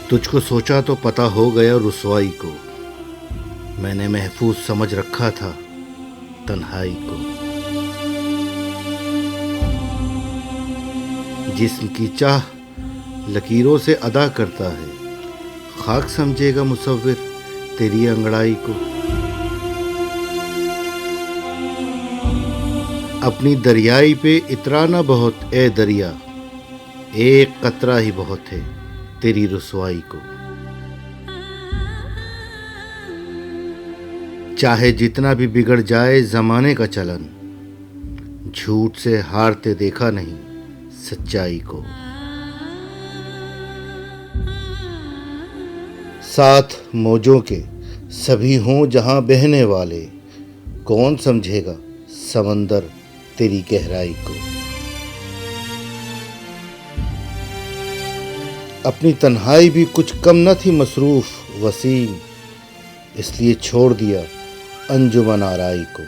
تجھ کو سوچا تو پتہ ہو گیا رسوائی کو، میں نے محفوظ سمجھ رکھا تھا تنہائی کو۔ جسم کی چاہ لکیروں سے ادا کرتا ہے، خاک سمجھے گا مصور تیری انگڑائی کو۔ اپنی دریائی پہ اترانا بہت اے دریا، ایک قطرہ ہی بہت ہے تیری رسوائی کو۔ چاہے جتنا بھی بگڑ جائے زمانے کا چلن، جھوٹ سے ہارتے دیکھا نہیں سچائی کو۔ ساتھ موجوں کے سبھی ہوں جہاں بہنے والے، کون سمجھے گا سمندر تیری گہرائی کو۔ اپنی تنہائی بھی کچھ کم نہ تھی مصروف وسیم، اس لیے چھوڑ دیا انجمن آرائی کو۔